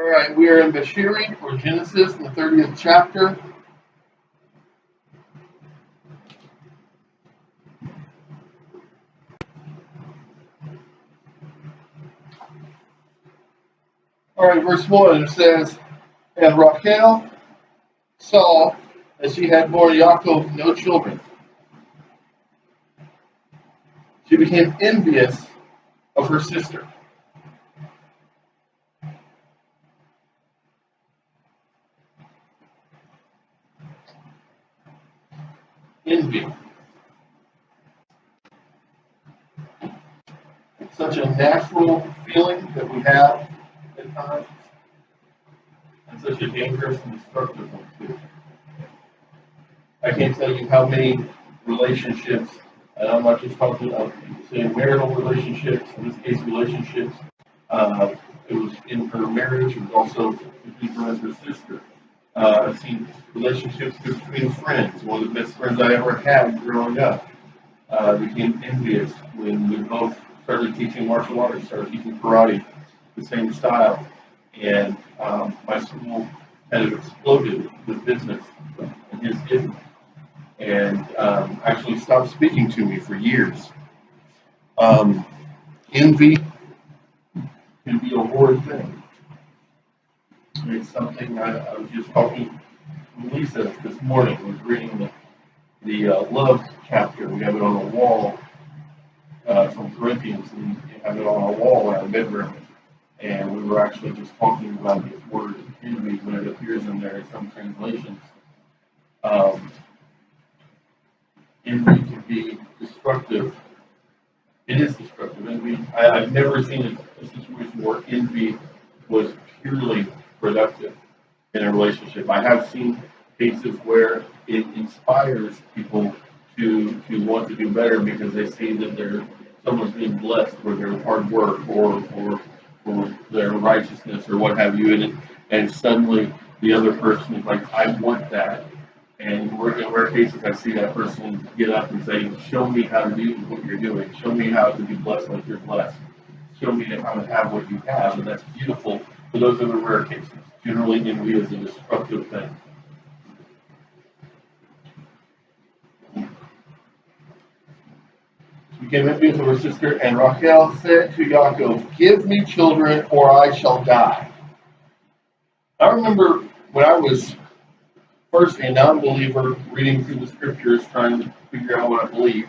All right, we are in Bashiri, or Genesis, in the 30th chapter. All right, verse 1, it says, And Rachel saw that she had borne Yaakov no children. She became envious of her sister. Envy. It's such a natural feeling that we have at times, and such a dangerous and destructive one, too. I can't tell you how many relationships, and I'm not just talking about saying marital relationships, in this case relationships. It was in her marriage, it was also between her and her sister. I've seen relationships between friends. One of the best friends I ever had growing up became envious when we both started teaching martial arts, started teaching karate, the same style. And my school kind of exploded with business, and his didn't. And actually stopped speaking to me for years. Envy can be a horrid thing. It's something I was just talking to Lisa this morning. I was reading the love chapter. We have it on the wall from Corinthians, and we have it on our wall in our bedroom. And we were actually just talking about this word envy when it appears in there in some translations. Envy can be destructive. It is destructive. Envy. I've never seen a situation where envy was purely productive in a relationship. I have seen cases where it inspires people to want to do better because they see that someone's being blessed for their hard work or their righteousness or what have you, and suddenly the other person is like, I want that. And in rare cases, I see that person get up and say, show me how to do what you're doing. Show me how to be blessed like you're blessed. Show me how to have what you have. And that's beautiful. But those are the rare cases. Generally, envy is a destructive thing. She became envious of her sister, and Rachel said to Yaakov, give me children, or I shall die. I remember when I was first a non-believer reading through the scriptures, trying to figure out what I believe.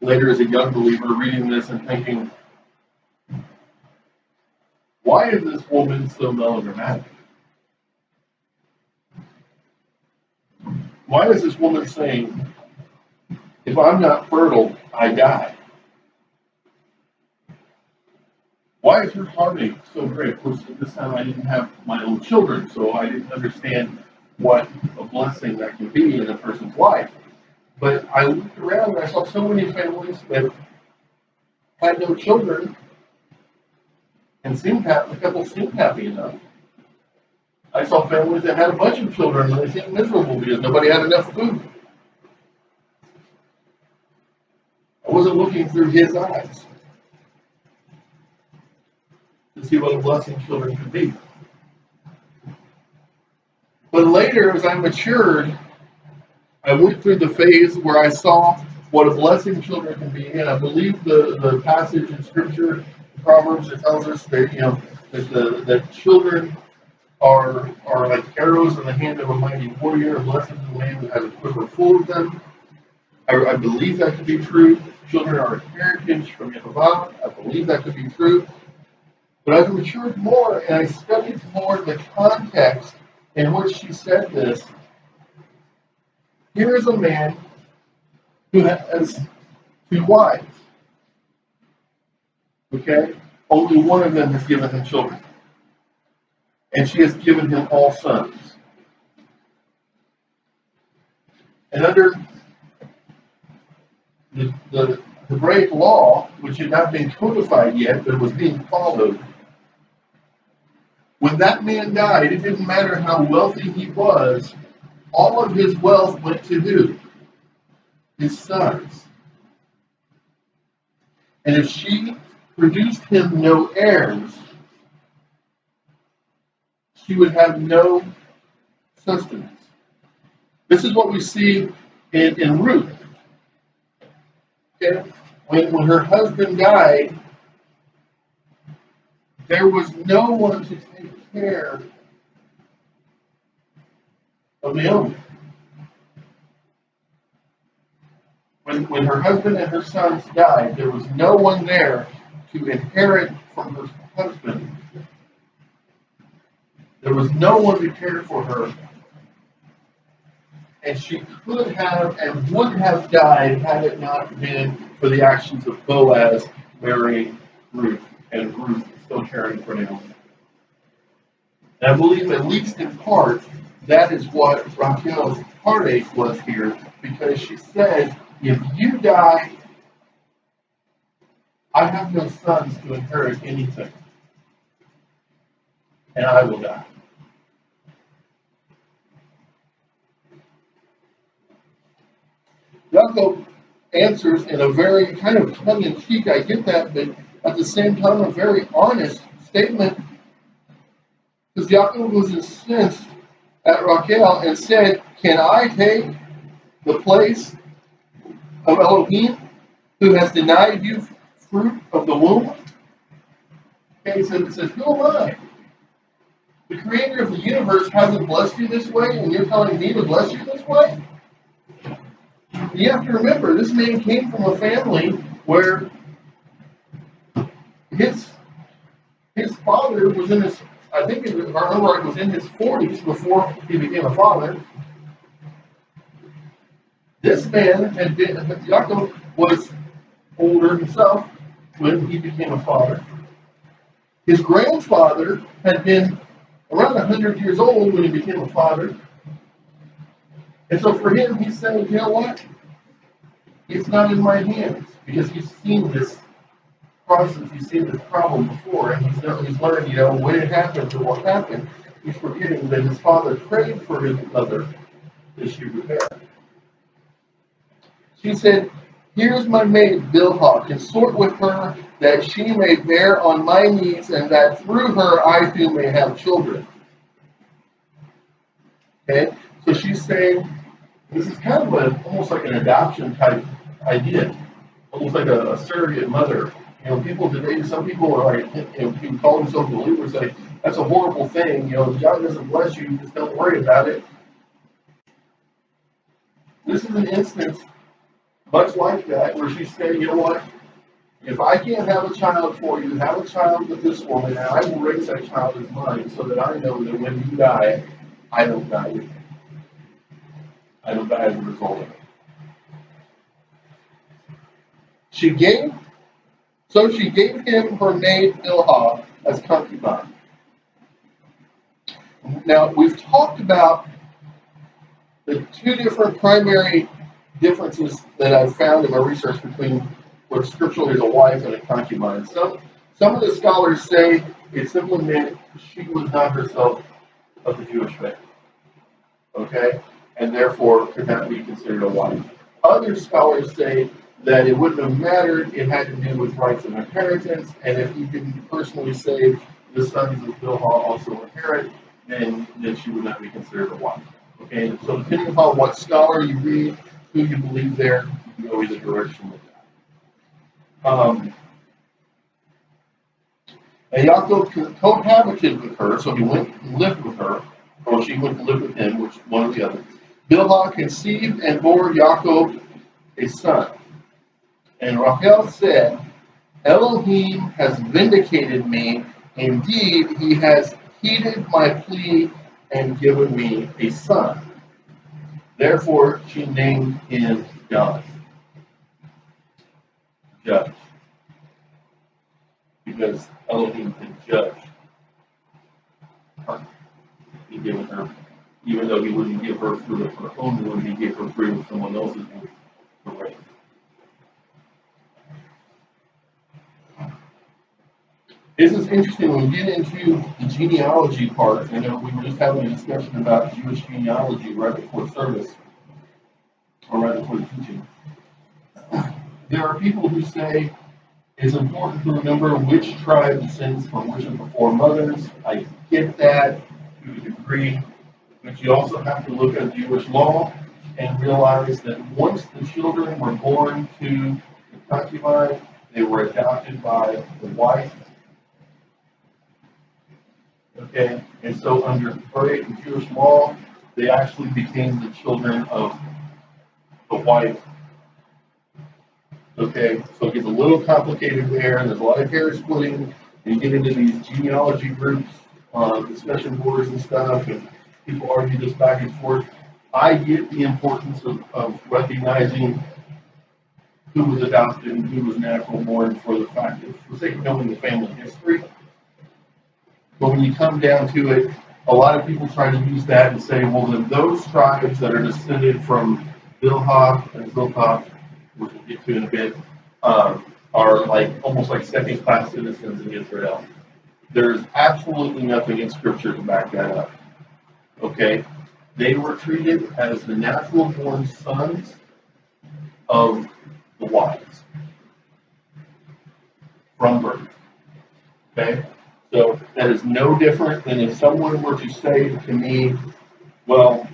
Later, as a young believer, reading this and thinking, why is this woman so melodramatic? Why is this woman saying, if I'm not fertile, I die? Why is her heartache so great? Of course, at this time I didn't have my own children, so I didn't understand what a blessing that can be in a person's life. But I looked around and I saw so many families that had no children and the couple seemed happy enough. I saw families that had a bunch of children and they seemed miserable because nobody had enough food. I wasn't looking through his eyes to see what a blessing children could be. But later, as I matured, I went through the phase where I saw what a blessing children can be, and I believe the passage in Scripture, Proverbs, that tells us that that children are like arrows in the hand of a mighty warrior, and blessed is the man who has a quiver full of them. I believe that to be true. Children are a heritage from Yehovah. I believe that to be true. But as I matured more and I studied more the context in which she said this, here is a man who has two wives. Okay? Only one of them has given him children. And she has given him all sons. And under the Hebraic law, which had not been codified yet, but was being followed, when that man died, it didn't matter how wealthy he was, all of his wealth went to who? His sons. And if she produced him no heirs, she would have no sustenance. This is what we see in Ruth. Okay? When her husband died, there was no one to take care of Naomi. When her husband and her sons died, there was no one there to inherit from her husband. There was no one to care for her. And she could have and would have died had it not been for the actions of Boaz marrying Ruth, and Ruth still caring for Naomi. And I believe, at least in part, that is what Rachel's heartache was here, because she said, if you die, I have no sons to inherit anything, and I will die. Yaakov answers in a very kind of tongue-in-cheek, I get that, but at the same time a very honest statement, because Yaakov was incensed at Rachel and said, can I take the place of Elohim, who has denied you fruit of the womb? Okay, he says, who am I? The creator of the universe hasn't blessed you this way, and you're telling me to bless you this way? You have to remember, this man came from a family where his father was in his, I think if I remember right, was in his 40s before he became a father. This man had been, Yaakov was older himself when he became a father. His grandfather had been around 100 years old when he became a father. And so for him, he's saying, you know what? It's not in my hands, because he's seen this process, he's seen this problem before, and he's learned, when it happened or what happened. He's forgetting that his father prayed for his mother that she would bear. She said, here's my maid Bilhah, consort with her, that she may bear on my knees, and that through her I too may have children. Okay, so she's saying, this is kind of almost like an adoption type idea, almost like a surrogate mother. People today, some people are like, people call themselves believers, like, that's a horrible thing. If God doesn't bless you, just don't worry about it. This is an instance much like that, where she's saying, you know what? If I can't have a child for you, have a child with this woman, and I will raise that child as mine, so that I know that when you die, I don't die with you. I don't die as a result of it. She gave him her maid Bilhah as concubine. Now, we've talked about the two different primary differences that I've found in my research between what scripturally is a wife and a concubine. Some of the scholars say it simply meant she was not herself of the Jewish faith, okay, and therefore could not be considered a wife. Other scholars say that it wouldn't have mattered, it had to do with rights of inheritance, and if you didn't personally say the sons of Bilhah also inherit, then she would not be considered a wife. Okay, so depending upon what scholar you read, who you believe there, you can go either direction with that. And Yaakov cohabited with her, so he went and lived with her, or she went to live with him, which one or the other. Bilhah conceived and bore Yaakov a son. And Rachel said, Elohim has vindicated me. Indeed, he has heeded my plea and given me a son. Therefore, she named him God, judge, because Elohim can judge her. He given her, even though he wouldn't give her fruit of her own womb, he gave her fruit of someone else's womb to raise. This is interesting when we get into the genealogy part. I know we were just having a discussion about Jewish genealogy right before service, or right before the teaching. There are people who say it's important to remember which tribe descends from which of the four mothers. I get that. to a degree, but you also have to look at Jewish law and realize that once the children were born to the concubine, they were adopted by the wife. Okay, and so under Hebraic and Jewish law, they actually became the children of the wife. Okay, so it gets a little complicated there, and there's a lot of hair splitting, and you get into these genealogy groups, discussion boards and stuff, and people argue this back and forth. I get the importance of recognizing who was adopted and who was natural born for the fact of, for sake of knowing the family history. But when you come down to it, a lot of people try to use that and say, well, then those tribes that are descended from Bilhah and Zilpah, which we'll get to in a bit, are like almost like second-class citizens in Israel. There's absolutely nothing in Scripture to back that up. Okay? They were treated as the natural-born sons of the wives from birth. Okay? So that is no different than if someone were to say to me, well,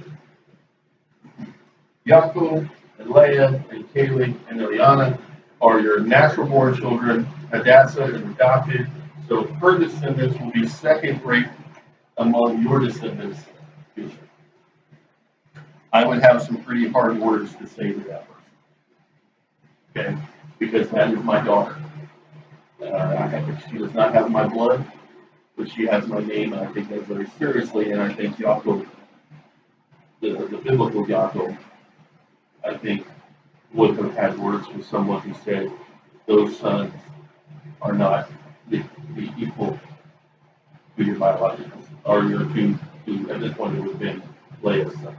Yaakov and Leah and Caleb and Eliana are your natural-born children. Hadassah is adopted, so her descendants will be second-rate among your descendants. I would have some pretty hard words to say to that person. Okay? Because that is my daughter. She does not have my blood, but she has my name, and I take that very seriously. And I think Yaakov, the biblical Yaakov, I think would have had words with someone who said those sons are not the equal to your biological, or your to at this point it would have been Leah's sons.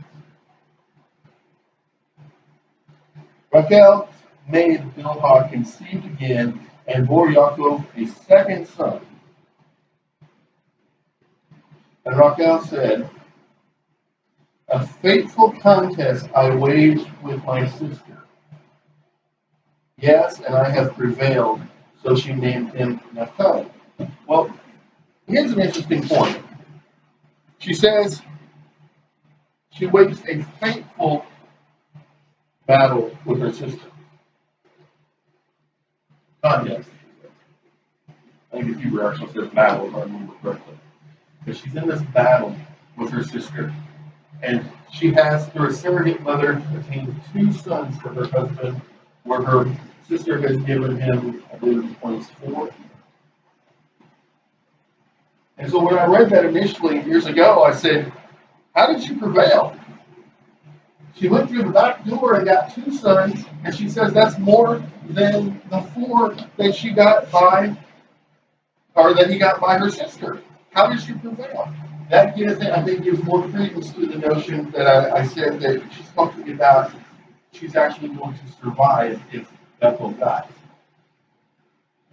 Rachel made Bilhah conceive again and bore Yaakov a second son. And Rachel said, a fateful contest I waged with my sister. Yes, and I have prevailed. So she named him Naphtali. Well, here's an interesting point. She says she waged a fateful battle with her sister. Contest. I think the Hebrew actually says battle, if I remember correctly. But she's in this battle with her sister. And she has, through a surrogate mother, attained 2 sons for her husband, where her sister has given him, I believe he points 4. And so when I read that initially years ago, I said, how did she prevail? She went through the back door and got 2 sons, and she says that's more than the 4 that she got by, or that he got by her sister. How did she prevail? That gives, I think, gives more credence to the notion that I said that she's talking about she's actually going to survive if Bethel dies.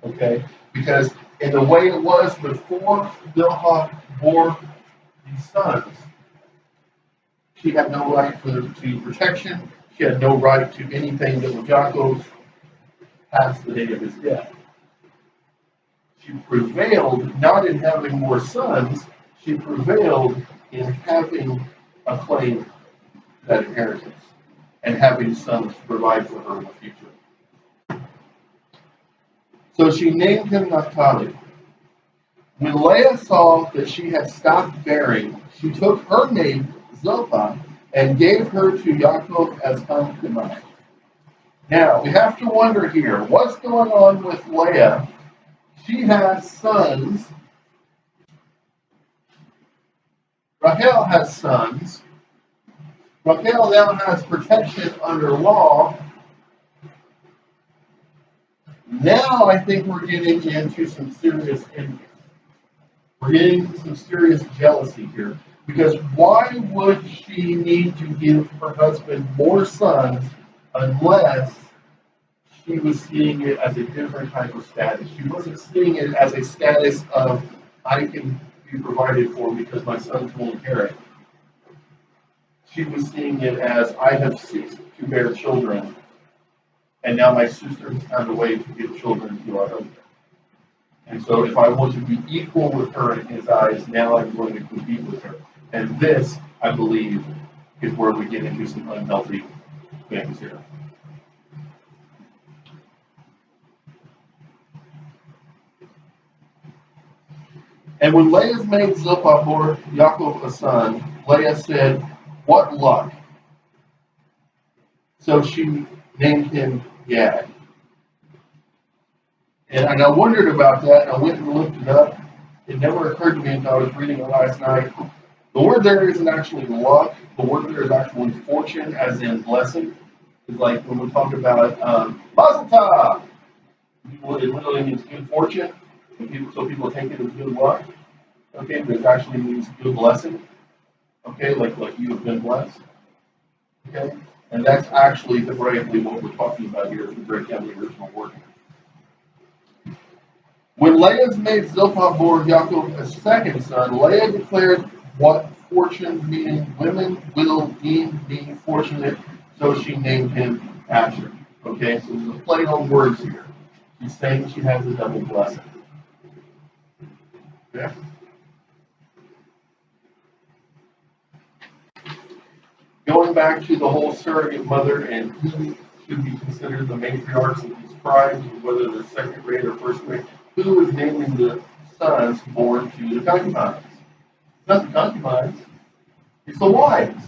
Okay? Because in the way it was before Bilhah bore these sons, she had no right to protection. She had no right to anything that was Yaakov's past the day of his death. She prevailed not in having more sons, she prevailed in having a claim to that inheritance and having sons to provide for her in the future. So she named him Naphtali. When Leah saw that she had stopped bearing, she took her maid Zilpah and gave her to Yaakov as concubine. Now, we have to wonder here, what's going on with Leah? She has sons. Rachel has sons. Rachel now has protection under law. Now I think we're getting into some serious envy. We're getting into some serious jealousy here. Because why would she need to give her husband more sons unless she was seeing it as a different type of status? She wasn't seeing it as a status of, I can be provided for because my sons will inherit. She was seeing it as, I have ceased to bear children, and now my sister has found a way to give children to our husband. And so if I want to be equal with her in his eyes, now I'm going to compete with her. And this, I believe, is where we get into some unhealthy things here. And when Leah's maid Zilpah bore Yaakov a son, Leah said, "What luck!" So she named him Gad. And I wondered about that, and I went and looked it up. It never occurred to me until I was reading it last night. The word there isn't actually luck. The word there is actually fortune, as in blessing. It's like when we talk about Mazel Tov. It literally means good fortune. So people take it as good luck. Okay, but it actually means good blessing. Okay, like you have been blessed. Okay, and that's actually Hebraically what we're talking about here if we break down the original word. When Leah's maid Zilpah bore Yaakov a second son, Leah declared what fortune, meaning women will deem me fortunate, so she named him Asher. Okay, so there's a play on words here. She's saying she has a double blessing. Okay. Going back to the whole surrogate mother and who should be considered the matriarchs of these tribes, whether they're second grade or first grade, who is naming the sons born to the concubines? It's not the concubines, it's the wives.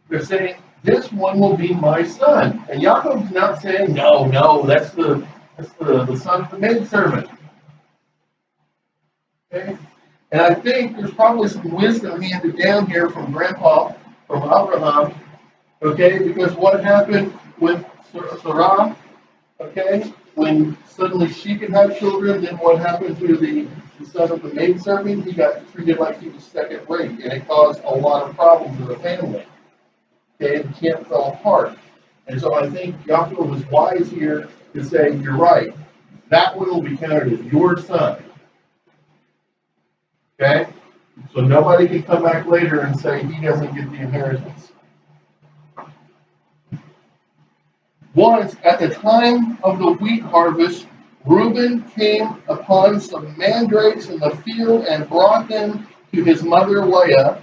They're saying, this one will be my son. And Yaakov's not saying, no, that's the son of the maidservant. Okay? And I think there's probably some wisdom handed down here from Grandpa, from Abraham, okay, because what happened with Sarah, okay, when suddenly she could have children, then what happened to the son of the maidservant? He got treated like he was second rate, and it caused a lot of problems in the family. Okay, the camp fell apart. And so I think Yaakov was wise here to say, you're right, that one will be counted as your son. Okay? So nobody can come back later and say he doesn't get the inheritance. Once, at the time of the wheat harvest, Reuben came upon some mandrakes in the field and brought them to his mother Leah.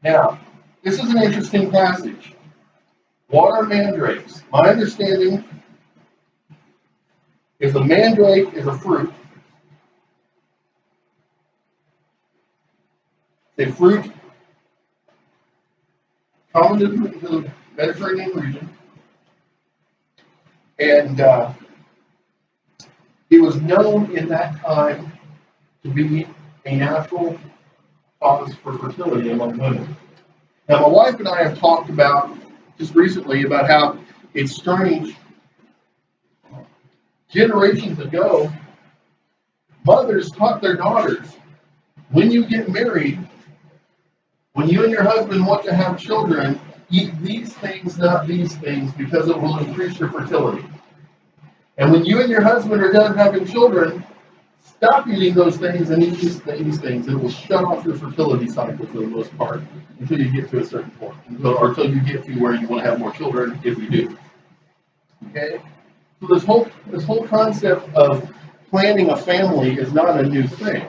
Now, this is an interesting passage. What are mandrakes? My understanding is a mandrake is a fruit. It's a fruit common to the Mediterranean region. And it was known in that time to be a natural cause for fertility among women. Now, my wife and I have talked about just recently about how it's strange. Generations ago, mothers taught their daughters, when you get married, when you and your husband want to have children, eat these things, not these things, because it will increase your fertility. And when you and your husband are done having children, stop eating those things and eat these things. It will shut off your fertility cycle for the most part until you get to a certain point, or until you get to where you want to have more children, if you do. Okay? So this whole concept of planning a family is not a new thing.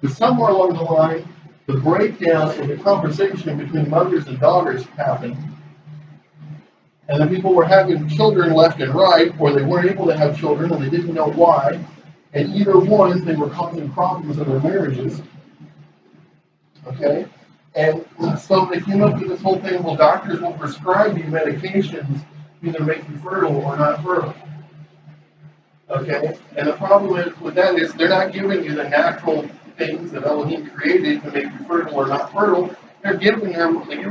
But somewhere along the line, the breakdown in the conversation between mothers and daughters happened. And then people were having children left and right, or they weren't able to have children and they didn't know why. And either one, they were causing problems in their marriages. Okay? And so they came up with this whole thing, well, doctors will prescribe you medications to either make you fertile or not fertile. Okay? And the problem with that is they're not giving you the natural things that Elohim created to make you fertile or not fertile. They're giving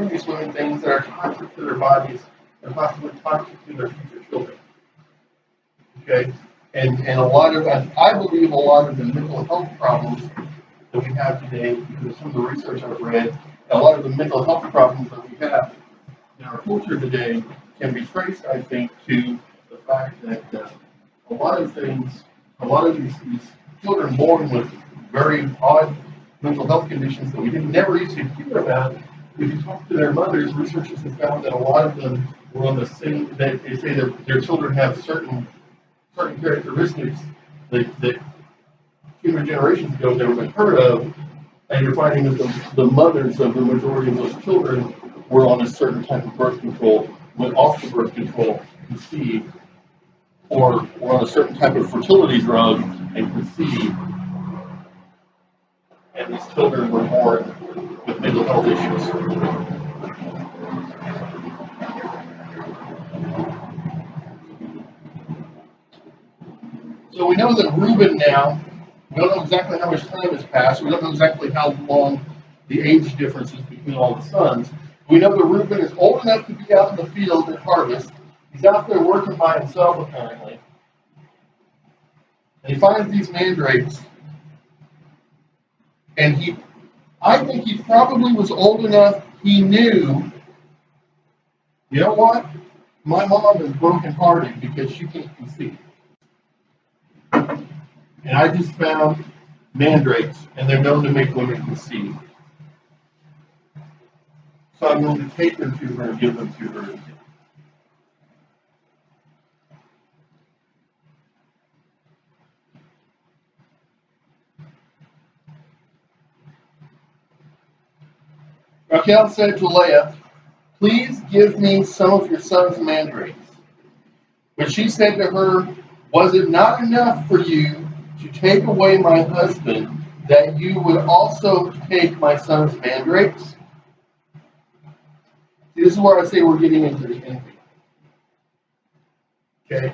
these women things that are toxic to their bodies and possibly toxic to their future children. Okay? And a lot of, I believe a lot of the mental health problems that we have today, because of some of the research I've read, a lot of the mental health problems that we have in our culture today can be traced, I think, to the fact that a lot of these children born with very odd mental health conditions that we never used to hear about. If you talk to their mothers, researchers have found that a lot of them were on the same, that they say that their children have certain characteristics that human generations ago never been heard of, and you're finding that the mothers of the majority of those children were on a certain type of birth control, went off the birth control, conceived, or were on a certain type of fertility drug and conceived, and these children were born with mental health issues. So we know that Reuben now, we don't know exactly how much time has passed. We don't know exactly how long the age difference is between all the sons. We know that Reuben is old enough to be out in the field at harvest. He's out there working by himself, apparently. And he finds these mandrakes. And I think he probably was old enough, he knew, you know what? My mom is brokenhearted because she can't conceive. And I just found mandrakes, and they're known to make women conceive. So I'm going to take them to her and give them to her. Rachel said to Leah, "Please give me some of your son's mandrakes." But she said to her, "Was it not enough for you to take away my husband, that you would also take my son's mandrakes?" See, this is where I say we're getting into the envy. Okay?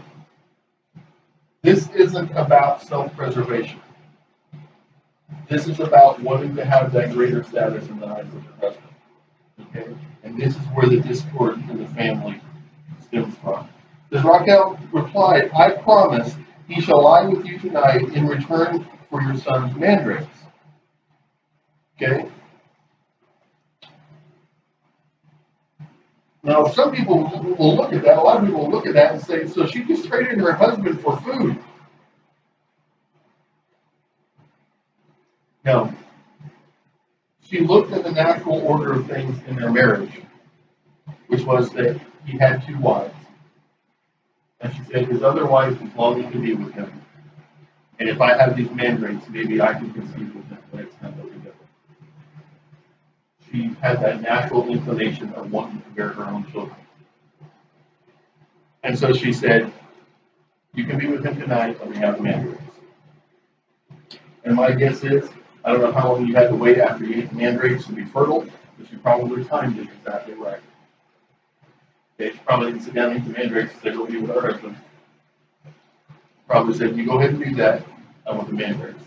This isn't about self-preservation. This is about wanting to have that greater status in the eyes of your husband. Okay? And this is where the discord in the family stems from. As Rachel replied, "I promise he shall lie with you tonight in return for your son's mandrakes." Okay? Now, some people will look at that, a lot of people will look at that and say, so she just traded her husband for food. No. She looked at the natural order of things in their marriage, which was that he had 2 wives. And she said, his other wife is longing to be with him. And if I have these mandrakes, maybe I can conceive with him the next time that we get them. She had that natural inclination of wanting to bear her own children. And so she said, you can be with him tonight, let me have the mandrakes. And my guess is, I don't know how long you had to wait after you ate the mandrakes to be fertile, but she probably timed it exactly right. Okay, she probably didn't sit down and eat the mandrakes and say, go be with her husband. Probably said, you go ahead and do that, I want the mandrakes.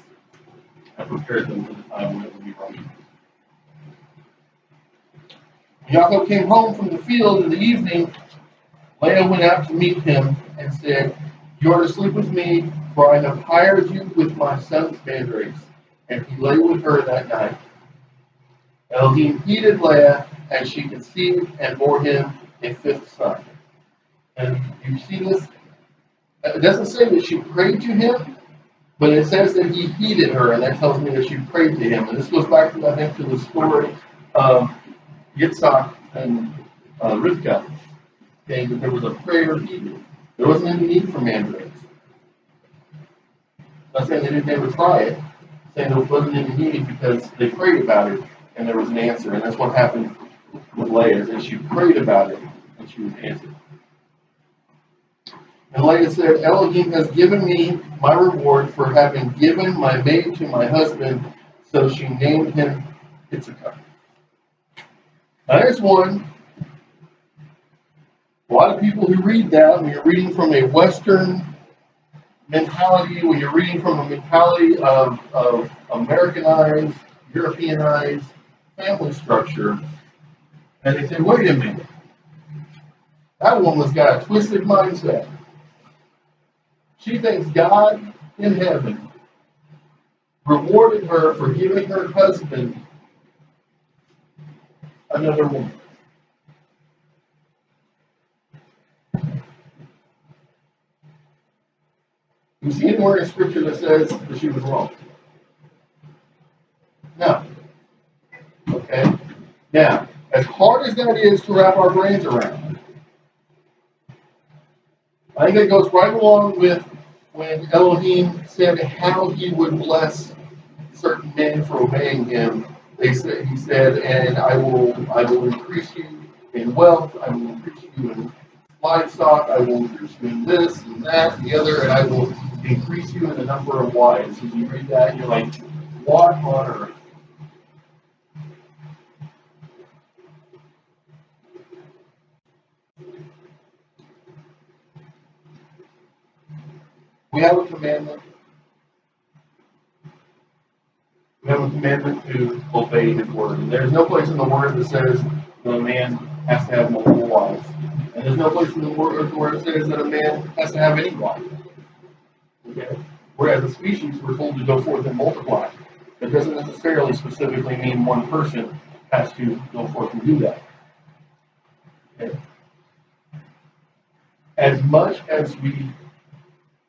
I prepared them for the time when it would be right. When Yaakov came home from the field in the evening, Leah went out to meet him and said, you are to sleep with me, for I have hired you with my son's mandrakes. And he lay with her that night. Elohim heeded Leah, and she conceived and bore him a 5th son. And you see this? It doesn't say that she prayed to him, but it says that he heeded her, and that tells me that she prayed to him. And this goes back to, I think, to the story of Yitzhak and Rivka. Okay, that there was a prayer heeded. There wasn't any need for mandrakes. I'm not saying they didn't ever try it. I'm saying there wasn't any need because they prayed about it and there was an answer. And that's what happened with Leah, is that she prayed about it and she was answered. And Leah said, Elohim has given me my reward for having given my maid to my husband. So she named him Yitzhak. Now there's one. A lot of people who read that, when you're reading from a Western mentality, when you're reading from a mentality of Americanized, Europeanized family structure, and they say, wait a minute, that woman's got a twisted mindset. She thinks God in heaven rewarded her for giving her husband another woman. You see anywhere in Scripture that says that she was wrong? No. Okay? Now, as hard as that is to wrap our brains around, I think it goes right along with when Elohim said how he would bless certain men for obeying him, he said, and I will increase you in wealth, I will increase you in livestock, I will increase you in this and that and the other, and I will increase you in the number of wives. And you read that and you're like, what on earth? We have a commandment. We have a commandment to obey his word. And there's no place in the word that says that a man has to have multiple wives. And there's no place in the word where it says that a man has to have any wife. Okay? Whereas a species, we're told to go forth and multiply. It doesn't necessarily specifically mean one person has to go forth and do that. Okay? As much as we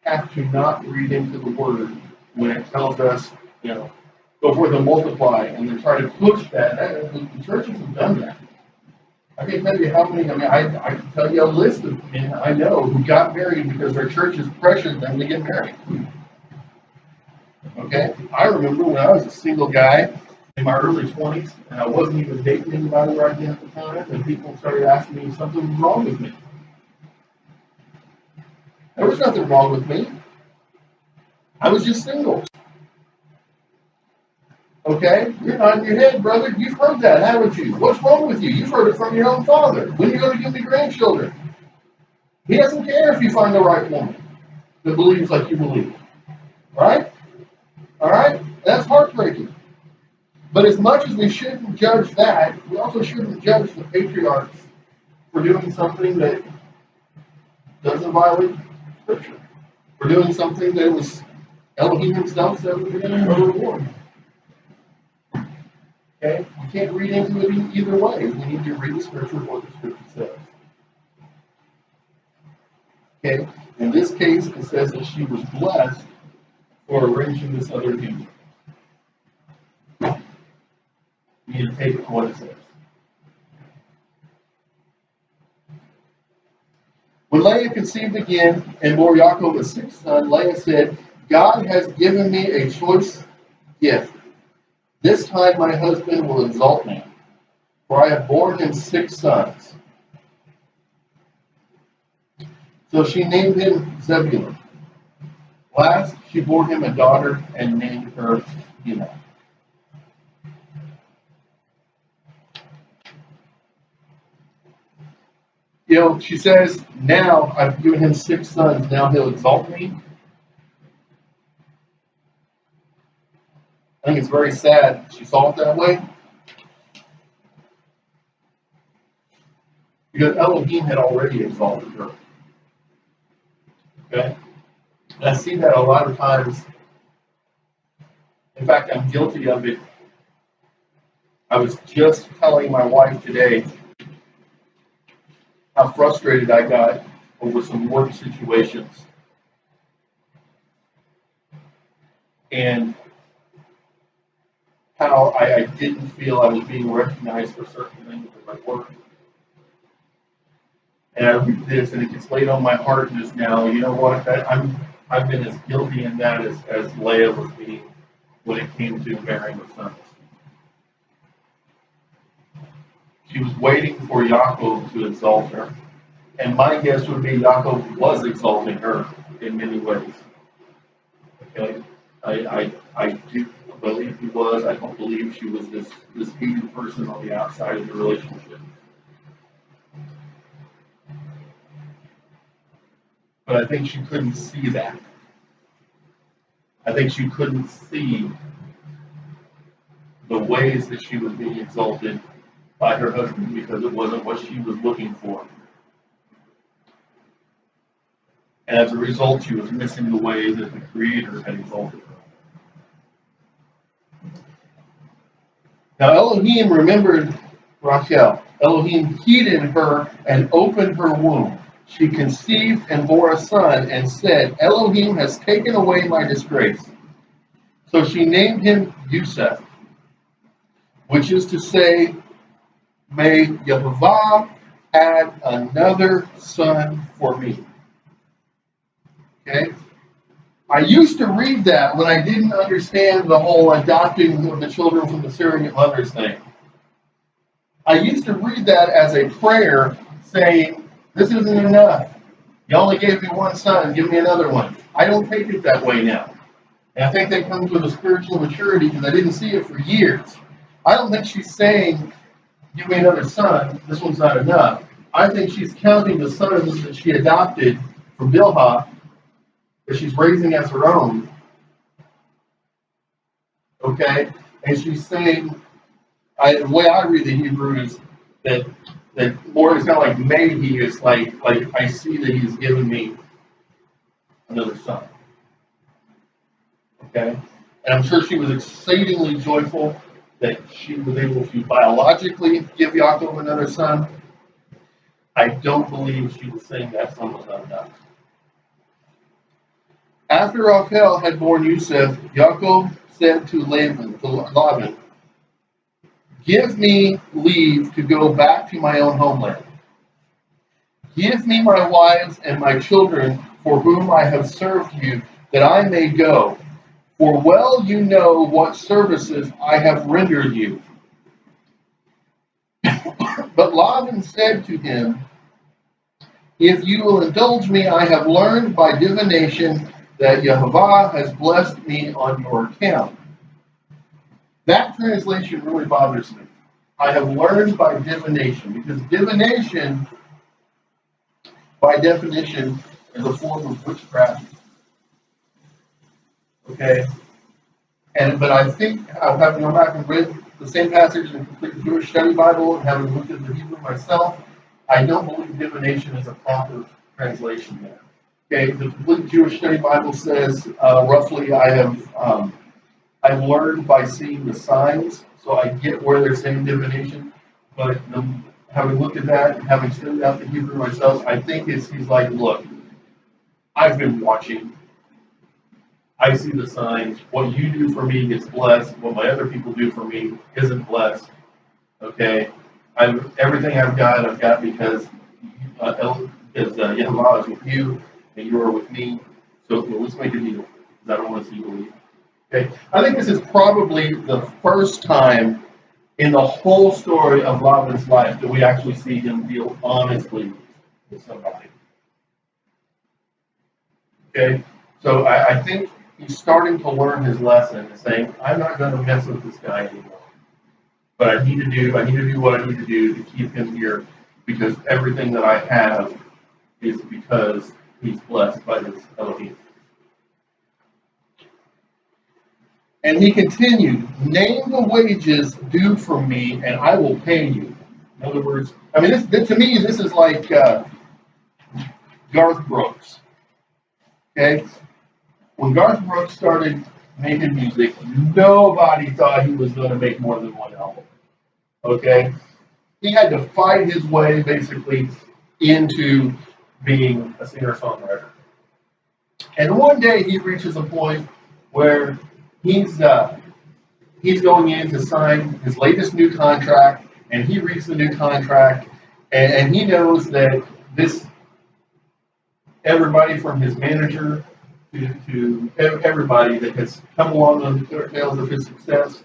have to not read into the word when it tells us, go forth and multiply, and then try to push that. The churches have done that. I can tell you how many, I can tell you a list of men I know who got married because their churches pressured them to get married. Okay? I remember when I was a single guy in my early 20s, and I wasn't even dating anybody right then at the time, and people started asking me if something was wrong with me. There was nothing wrong with me. I was just single. Okay? You're nodding your head, brother. You've heard that, haven't you? What's wrong with you? You've heard it from your own father. When are you going to give me grandchildren? He doesn't care if you find the right woman that believes like you believe. Right? All right? That's heartbreaking. But as much as we shouldn't judge that, we also shouldn't judge the patriarchs for doing something that doesn't violate Scripture. For doing something that was Elohim himself said was going to reward. Okay? You can't read into it either way. We need to read the Scripture what the Scripture says. Okay? In this case, it says that she was blessed for arranging this other union. You need to take it for what it says. When Leah conceived again and bore Yaakov a sixth son, Leah said, God has given me a choice gift. This time my husband will exalt me, for I have borne him 6 sons. So she named him Zebulun. Last, she bore him a daughter and named her Dinah. She says, now I've given him 6 sons, now he'll exalt me. I think it's very sad she saw it that way. Because Elohim had already exalted her. Okay? And I see that a lot of times. In fact, I'm guilty of it. I was just telling my wife today how frustrated I got over some work situations. And how I didn't feel I was being recognized for certain things in my work. And I read this, and it gets laid on my heart just now. You know what? I've been as guilty in that as Leah was being when it came to bearing her sons. She was waiting for Yaakov to exalt her. And my guess would be Yaakov was exalting her in many ways. Okay? I do believe he was. I don't believe she was this hated person on the outside of the relationship. But I think she couldn't see that. I think she couldn't see the ways that she was being exalted by her husband because it wasn't what she was looking for. And as a result, she was missing the way that the Creator had exalted her. Now Elohim remembered Rachel. Elohim heeded her and opened her womb. She conceived and bore a son and said, Elohim has taken away my disgrace. So she named him Yosef, which is to say, may Yehovah add another son for me. Okay? I used to read that when I didn't understand the whole adopting of the children from the surrogate mothers thing. I used to read that as a prayer saying, this isn't enough. You only gave me one son, give me another one. I don't take it that way now. And I think that comes with a spiritual maturity because I didn't see it for years. I don't think she's saying, give me another son, this one's not enough. I think she's counting the sons that she adopted from Bilhah that she's raising as her own, okay? And she's saying, the way I read the Hebrew is that Lord, it's not like maybe he is like I see that he's given me another son. Okay? And I'm sure she was exceedingly joyful that she was able to biologically give Yaakov another son. I don't believe she was saying that son was not enough. After Rachel had born Yosef, Yaakov said to Laban, give me leave to go back to my own homeland. Give me my wives and my children for whom I have served you, that I may go. For well you know what services I have rendered you. But Laban said to him, if you will indulge me, I have learned by divination that Yehovah has blessed me on your account. That translation really bothers me. I have learned by divination, because divination, by definition, is a form of witchcraft. Okay? But I think, having gone back and read the same passage in the Complete Jewish Study Bible and having looked at the Hebrew myself, I don't believe divination is a proper translation there. Okay, the Complete Jewish Study Bible says roughly, I've learned by seeing the signs, so I get where they're saying divination. But having looked at that and having studied out the Hebrew myself, I think he's like, look, I've been watching. I see the signs. What you do for me gets blessed. What my other people do for me isn't blessed. Okay, everything I've got because Yehovah is with you and you are with me. So let's make a deal. Because I don't want to see you leave. Okay, I think this is probably the first time in the whole story of Laban's life that we actually see him deal honestly with somebody. Okay, so I think he's starting to learn his lesson and saying, I'm not going to mess with this guy anymore. But I need to do what I need to do to keep him here, because everything that I have is because he's blessed by this Elohim. And he continued, name the wages due from me, and I will pay you. In other words, I mean, this to me, this is like Garth Brooks. Okay? When Garth Brooks started making music, nobody thought he was going to make more than one album. Okay? He had to fight his way, basically, into being a singer-songwriter. And one day he reaches a point where he's going in to sign his latest new contract, and he reads the new contract, and he knows that everybody from his manager to everybody that has come along on the tails of his success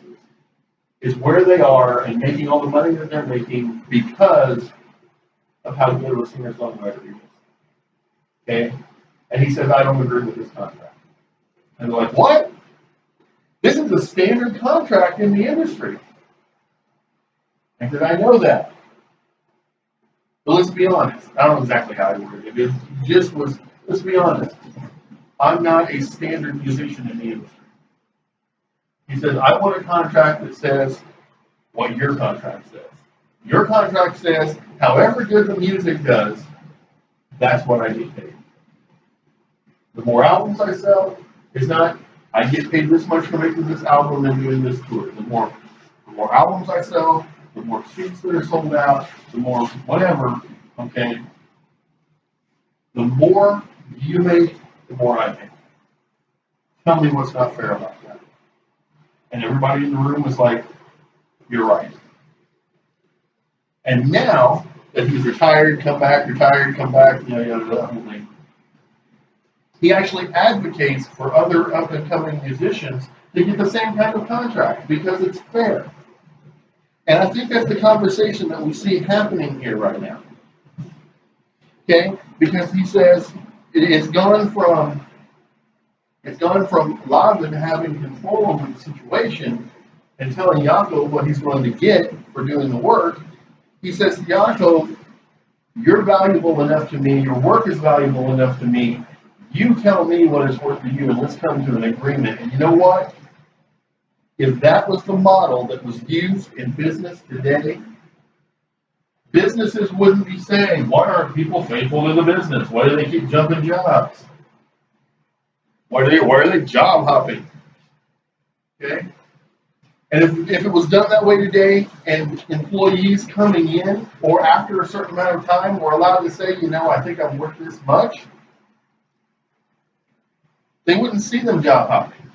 is where they are and making all the money that they're making because of how good of a singer-songwriter he is. Okay? And he says, I don't agree with this contract. And they're like, what? This is a standard contract in the industry. I said, I know that. But let's be honest. I don't know exactly how he worded it. It just was, let's be honest. I'm not a standard musician in the industry. He says, I want a contract that says what your contract says. Your contract says, however good the music does, that's what I get paid. The more albums I sell, it's not, I get paid this much for making this album and doing this tour. The more albums I sell, the more seats that are sold out, the more whatever, okay? The more you make, the more I make. Tell me what's not fair about that. And everybody in the room was like, you're right. And now that he's retired, come back, that whole thing. He actually advocates for other up-and-coming musicians to get the same type of contract because it's fair. And I think that's the conversation that we see happening here right now. Okay? Because he says it's gone from Laban having control over the situation and telling Yaakov what he's going to get for doing the work. He says to Yaakov, you're valuable enough to me, your work is valuable enough to me, you tell me what it's worth to you, and let's come to an agreement. And you know what? If that was the model that was used in business today, businesses wouldn't be saying, why aren't people faithful to the business? Why do they keep jumping jobs? Why are they job hopping? Okay? And if it was done that way today, and employees coming in or after a certain amount of time were allowed to say, I think I'm worth this much, they wouldn't see them job hopping.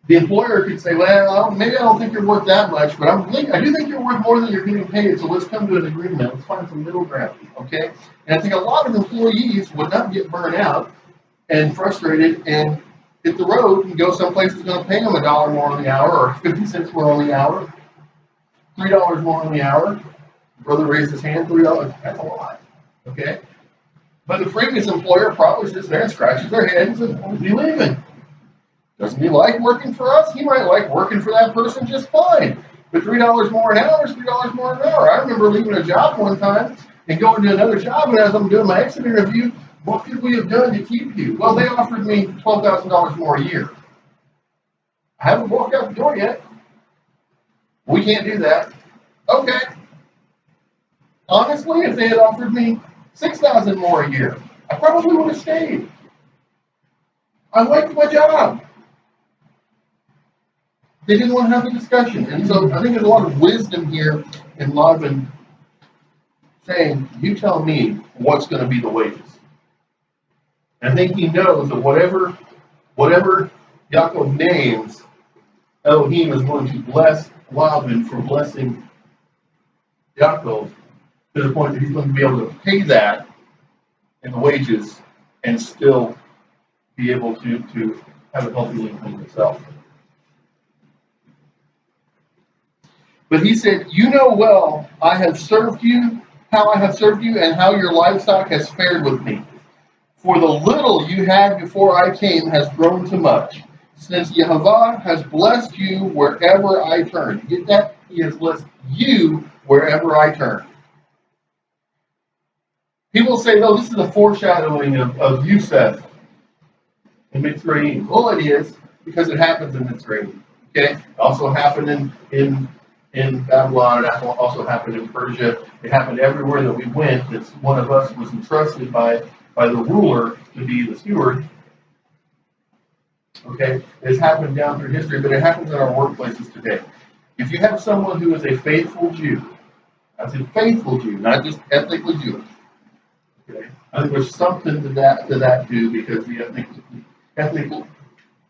The employer could say, well, maybe I don't think you're worth that much, but I do think you're worth more than you're getting paid, so let's come to an agreement. Let's find some middle ground, okay? And I think a lot of employees would not get burned out and frustrated and hit the road and go someplace that's going to pay them $1 more on the hour or 50 cents more on the hour, $3 more on the hour. Brother raised his hand, $3. That's a lot, okay? But the previous employer probably sits there and scratches their head and says, when's he leaving? Doesn't he like working for us? He might like working for that person just fine. But $3 more an hour is $3 more an hour. I remember leaving a job one time and going to another job, and as I'm doing my exit interview, what could we have done to keep you? Well, they offered me $12,000 more a year. I haven't walked out the door yet. We can't do that. Okay. Honestly, if they had offered me $6,000 more a year, I probably would have stayed. I liked my job. They didn't want to have a discussion. And so I think there's a lot of wisdom here in Laban saying, you tell me what's going to be the wages. I think he knows that whatever Yaakov names, Elohim is going to bless Laban for blessing Yaakov to the point that he's going to be able to pay that in the wages and still be able to have a healthy income himself. But he said, you know well, I have served you, how I have served you, and how your livestock has fared with me. For the little you had before I came has grown to much, since Yehovah has blessed you wherever I turn. You get that? He has blessed you wherever I turn. People say, no, this is a foreshadowing of Yusef in Mitzrayim. Well, it is, because it happens in Mitzrayim. Okay? It also happened in Babylon. It also happened in Persia. It happened everywhere that we went. That one of us was entrusted by the ruler to be the steward. Okay? It's happened down through history, but it happens in our workplaces today. If you have someone who is a faithful Jew, I say faithful Jew, not just ethnically Jewish. Okay? I think there's something to that too, because the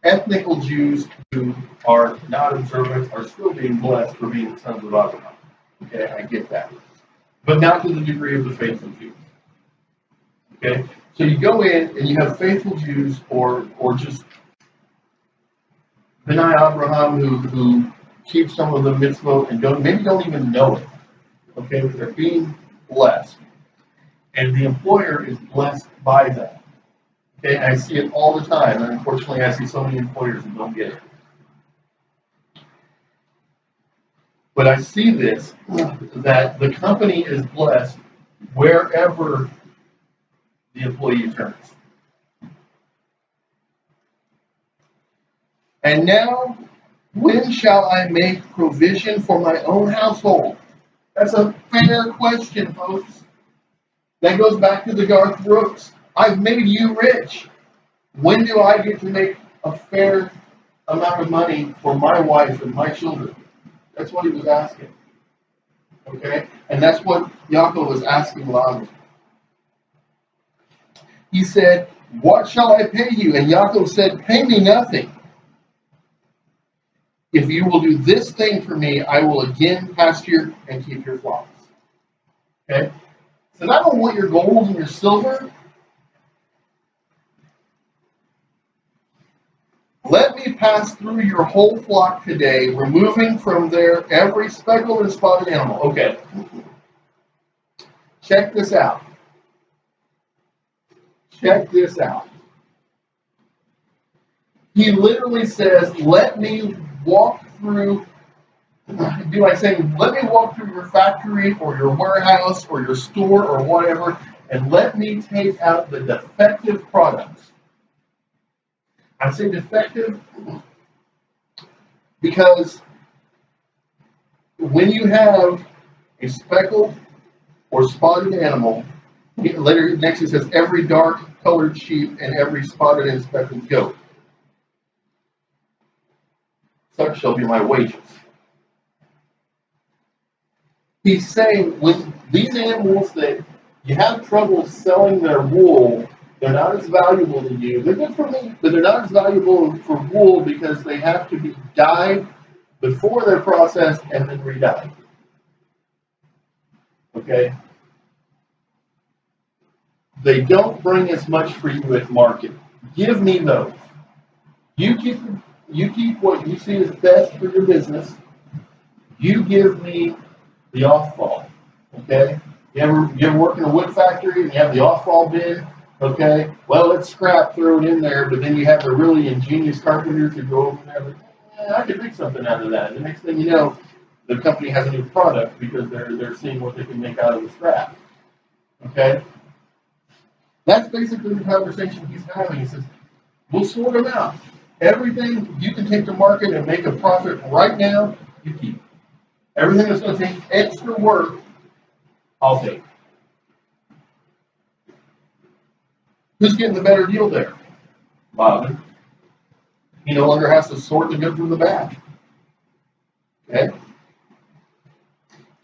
ethnical Jews who are not observant are still being blessed for being the sons of Abraham. Okay, I get that. But not to the degree of the faithful Jews. Okay? So you go in and you have faithful Jews or just B'nai Abraham who keep some of the mitzvot and don't even know it. Okay, but they're being blessed. And the employer is blessed by that. Okay, and I see it all the time, and unfortunately I see so many employers who don't get it. But I see this, that the company is blessed wherever the employee turns. And now, when shall I make provision for my own household? That's a fair question, folks. That goes back to the Garth Brooks. I've made you rich. When do I get to make a fair amount of money for my wife and my children? That's what he was asking. Okay? And that's what Yaakov was asking Laban. He said, what shall I pay you? And Yaakov said, pay me nothing. If you will do this thing for me, I will again pasture and keep your flocks. Okay? He says, I don't want your gold and your silver. Let me pass through your whole flock today, removing from there every speckled and spotted animal. Okay, check this out. Check this out. He literally says, let me walk through, do I say, let me walk through your factory or your warehouse or your store or whatever, and let me take out the defective products. I say defective because when you have a speckled or spotted animal, later next it says every dark colored sheep and every spotted and speckled goat. Such shall be my wages. He's saying when these animals that you have trouble selling their wool, they're not as valuable to you. They're good for me, but they're not as valuable for wool because they have to be dyed before they're processed and then re-dyed. Okay? They don't bring as much for you at market. Give me those. You keep what you see as best for your business. You give me the off-fall. Okay? You ever work in a wood factory and you have the off-fall bin? Okay? Well, it's scrap, throw it in there, but then you have the really ingenious carpenters who go over there and I could make something out of that. The next thing you know, the company has a new product because they're seeing what they can make out of the scrap. Okay? That's basically the conversation he's having. He says, we'll sort them out. Everything you can take to market and make a profit right now, you keep. Everything that's going to take extra work, I'll take. Who's getting the better deal there? Laban. He no longer has to sort the good from the bad. Okay?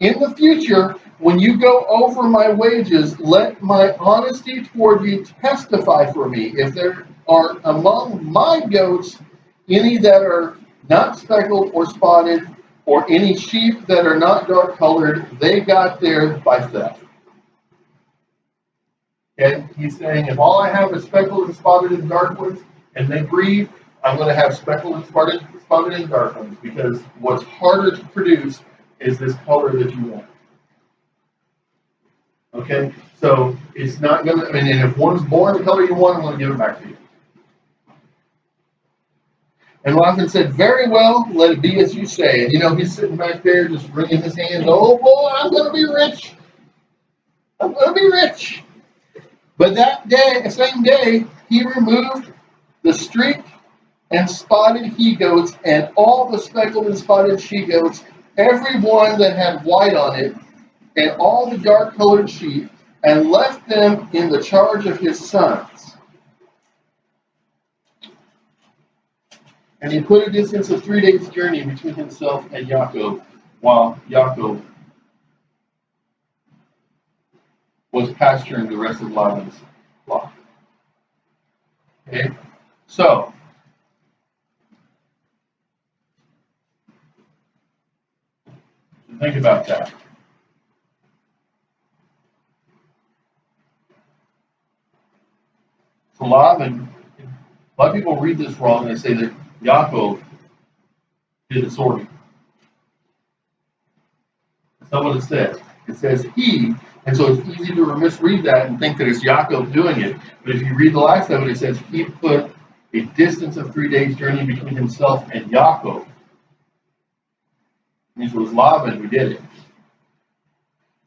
In the future, when you go over my wages, let my honesty toward you testify for me. If there are among my goats any that are not speckled or spotted, or any sheep that are not dark colored, they got theirs by theft. And he's saying, if all I have is speckled and spotted and dark ones, and they breed, I'm going to have speckled and spotted and dark ones, because what's harder to produce is this color that you want. Okay? So it's not going to, and if one's born the color you want, I'm going to give it back to you. And Laban said, very well, let it be as you say. And he's sitting back there just wringing his hands. Oh boy, I'm going to be rich. I'm going to be rich. But that day, same day, he removed the streaked and spotted he-goats and all the speckled and spotted she-goats, every one that had white on it, and all the dark-colored sheep, and left them in the charge of his sons. And he put a distance of 3 days' journey between himself and Yaakov, while Yaakov was pasturing the rest of Laban's flock. Okay? So, think about that. So Laban, a lot of people read this wrong. They say that Yaakov did the sorting. That's not what it says. It says he, and so it's easy to misread that and think that it's Yaakov doing it. But if you read the last of it, it says he put a distance of 3 days' journey between himself and Yaakov. It was Laban who did it,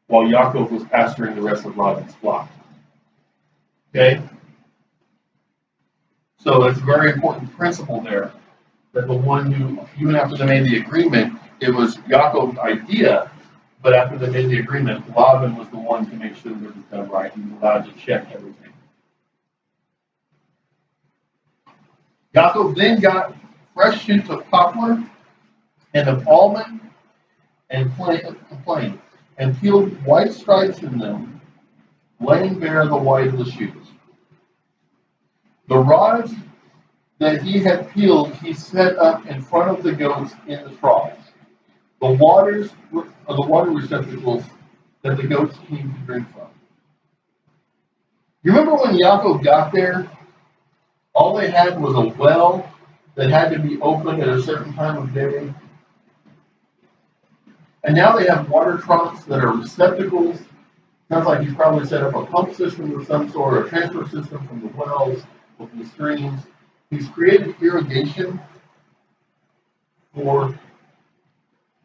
while Yaakov was pasturing the rest of Laban's flock. Okay? So it's a very important principle there, that the one who, even after they made the agreement, it was Yaakov's idea, but after they made the agreement, Laban was the one to make sure that it was done right. He was allowed to check everything. Yaakov then got fresh shoots of poplar and of almond and plain, and peeled white stripes in them, laying bare the white of the shoots. The rods that he had peeled, he set up in front of the goats in the troughs. The water receptacles that the goats came to drink from. You remember when Yaakov got there? All they had was a well that had to be opened at a certain time of day. And now they have water troughs that are receptacles. Sounds like he's probably set up a pump system of some sort, or a transfer system from the wells or from the streams. He's created irrigation for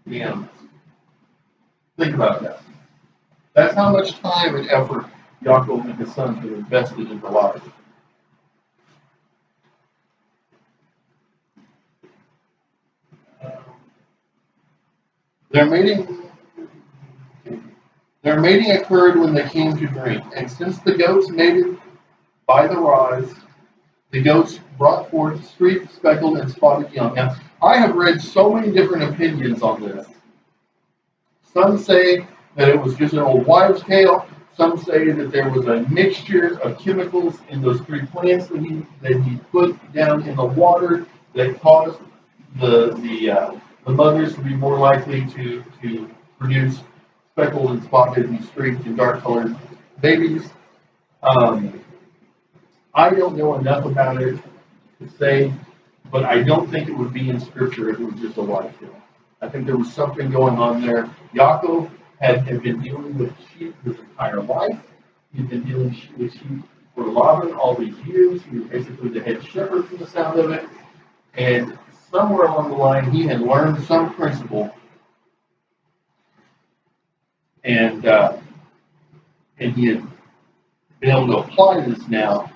the animals. Think about that. That's how much time and effort Yaakov and his sons have invested in the life. Their mating occurred when they came to drink, and since the goats mated by the rise, the goats brought forth streaked, speckled, and spotted young. Now, I have read so many different opinions on this. Some say that it was just an old wives' tale. Some say that there was a mixture of chemicals in those three plants that he put down in the water that caused the mothers to be more likely to produce speckled and spotted and streaked and dark colored babies. I don't know enough about it to say, but I don't think it would be in scripture if it was just a wives' tale. I think there was something going on there. Yaakov had been dealing with sheep his entire life. He'd been dealing with sheep for Laban all these years. He was basically the head shepherd from the sound of it. And somewhere along the line, he had learned some principle. And he had been able to apply this now.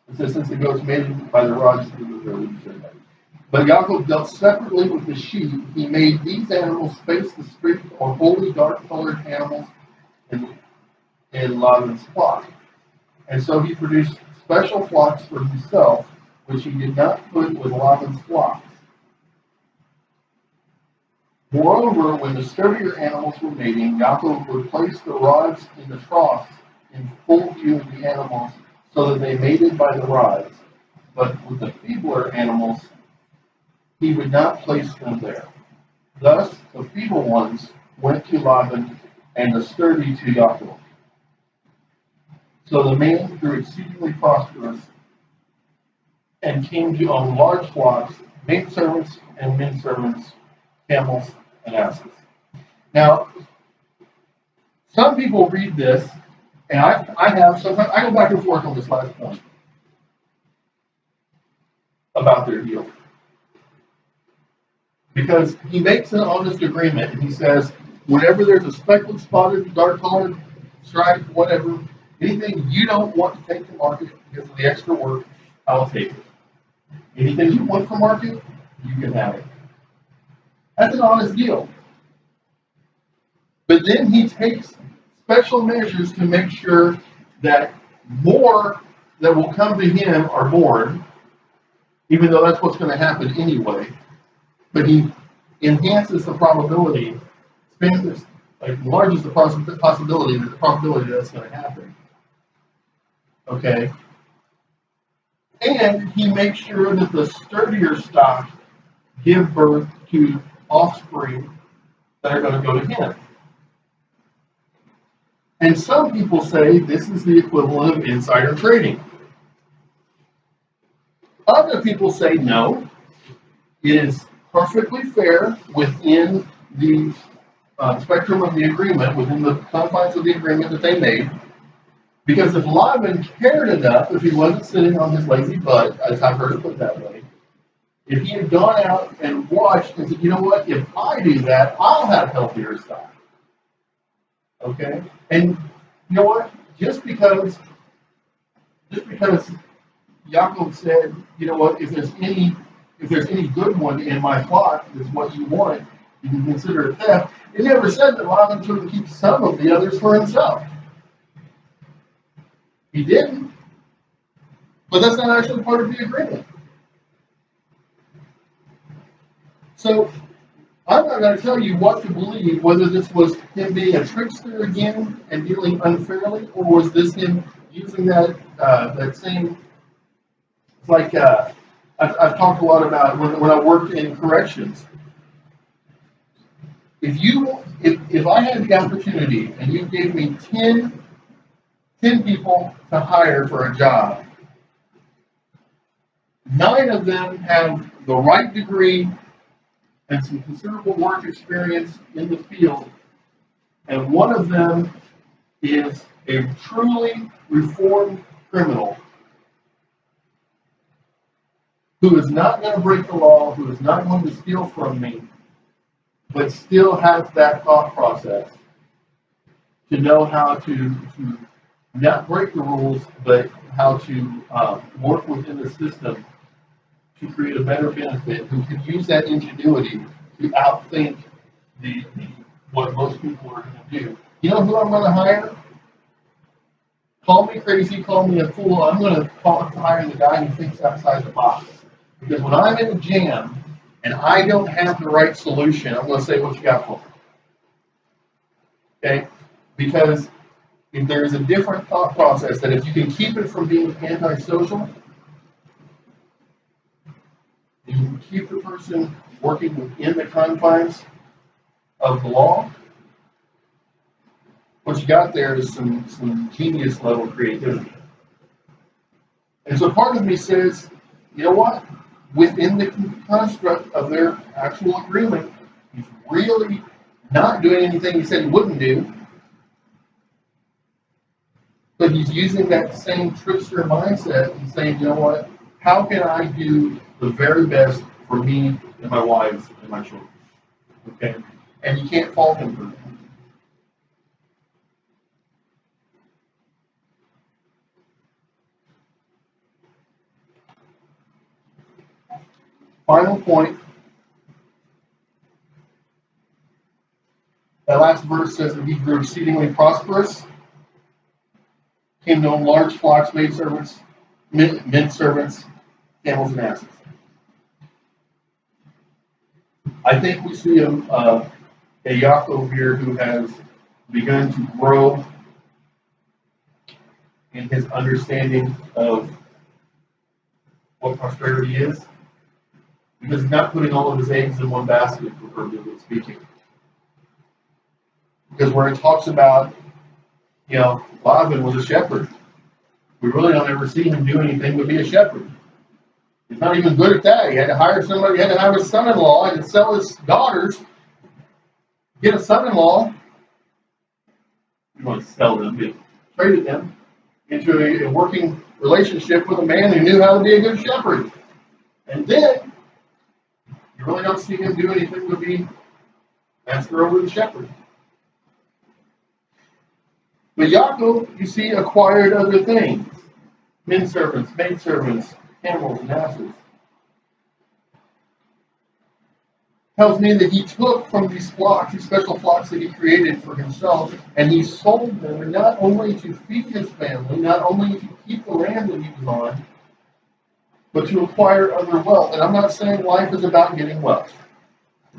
It says, since the goats mated by the rods, but Yaakov dealt separately with the sheep. He made these animals face the streaked or wholly dark-colored animals in Laban's flock. And so he produced special flocks for himself, which he did not put with Laban's flocks. Moreover, when the sturdier animals were mating, Yaakov would place the rods in the troughs in full view of the animals so that they mated by the rods. But with the feebler animals, he would not place them there. Thus, the feeble ones went to Laban, and the sturdy to Yaakov. So the man grew exceedingly prosperous and came to own large flocks, maidservants and menservants, camels and asses. Now, some people read this, and I have sometimes I go back and forth on this last point about their deal. Because he makes an honest agreement, and he says, whenever there's a speckled, spotted, dark-colored, striped, whatever, anything you don't want to take to market because of the extra work, I'll take it. Anything you want for market, you can have it. That's an honest deal. But then he takes special measures to make sure that more that will come to him are born, even though that's what's going to happen anyway. But he enhances the probability, enlarges the possibility that's going to happen. Okay? And he makes sure that the sturdier stock give birth to offspring that are going to go to him. And some people say this is the equivalent of insider trading. Other people say no, it is perfectly fair within the spectrum of the agreement, within the confines of the agreement that they made. Because if Laban cared enough, if he wasn't sitting on his lazy butt, as I've heard it put that way, if he had gone out and watched and said, you know what, if I do that, I'll have healthier stock. Okay? And you know what? Just because Yaakov said, you know what, if there's any good one in my flock that's what you want, you can consider it theft. It never said that Laban took to keep some of the others for himself. He didn't. But that's not actually part of the agreement. So I'm not going to tell you what to believe, whether this was him being a trickster again and dealing unfairly, or was this him using that same. It's like I've talked a lot about when I worked in corrections. If I had the opportunity and you gave me 10 10 people to hire for a job. 9 of them have the right degree and some considerable work experience in the field, and one of them is a truly reformed criminal who is not going to break the law, who is not going to steal from me, but still has that thought process to know how to not break the rules, but how to work within the system to create a better benefit, who can use that ingenuity to outthink what most people are going to do. You know who I'm going to hire? Call me crazy, call me a fool. I'm going to hire the guy who thinks outside the box. Because when I'm in a jam and I don't have the right solution, I'm going to say, what you got for me? Okay? Because if there is a different thought process, that if you can keep it from being antisocial, you can keep the person working within the confines of the law, what you got there is some genius level creativity. And so part of me says, you know what? Within the construct of their actual agreement, he's really not doing anything he said he wouldn't do, but he's using that same trickster mindset and saying, you know what? How can I do the very best for me and my wives and my children? Okay? And you can't fault him for that. Final point. That last verse says that he grew exceedingly prosperous, came to own large flocks, maidservants, men servants, camels, and asses. I think we see a Yaakov here who has begun to grow in his understanding of what prosperity is, because he's not putting all of his eggs in one basket, proverbially speaking. Because where it talks about, Laban was a shepherd, we really don't ever see him do anything but be a shepherd. He's not even good at that. He had to hire somebody, he had to have a son-in-law, and sell his daughters, get a son-in-law. You want to sell them, but traded them into a working relationship with a man who knew how to be a good shepherd. And then, you really don't see him do anything but be master over the shepherd. But Yaakov, you see, acquired other things. Men servants, maid servants, camels, and asses. Tells me that he took from these flocks, these special flocks that he created for himself, and he sold them not only to feed his family, not only to keep the land that he was on, but to acquire other wealth. And I'm not saying life is about getting wealth.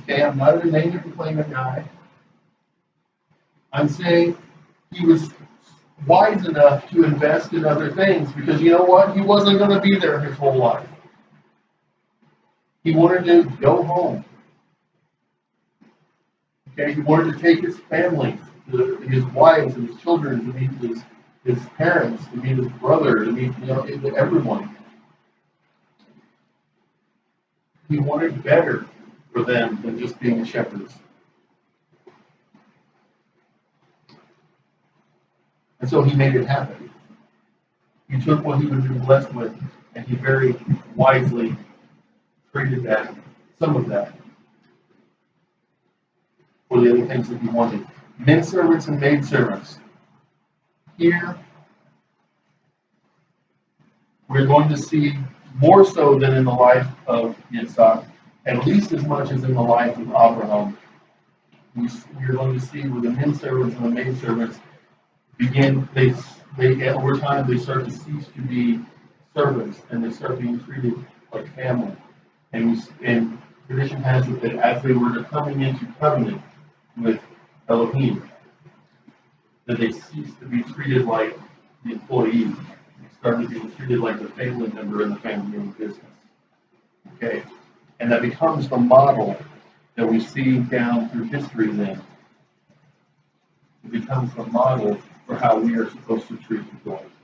Okay, I'm not a name to claim a guy. I'm saying he was wise enough to invest in other things, because you know what? He wasn't going to be there his whole life. He wanted to go home. Okay, he wanted to take his family, his wives and his children, to meet his parents, to meet his brother, to meet everyone. He wanted better for them than just being shepherds. And so he made it happen. He took what he was blessed with, and he very wisely traded that, some of that, for the other things that he wanted. Men servants and maid servants. Here, we're going to see more so than in the life of Yitzhak, at least as much as in the life of Abraham. We're going to see where the men servants and the maid servants begin, they over time they start to cease to be servants, and they start being treated like family. And tradition has it that as they were coming into covenant with Elohim, that they ceased to be treated like the employee. They started being treated like the family member in the family-owned business. Okay, and that becomes the model that we see down through history. Then it becomes the model for how we are supposed to treat employees.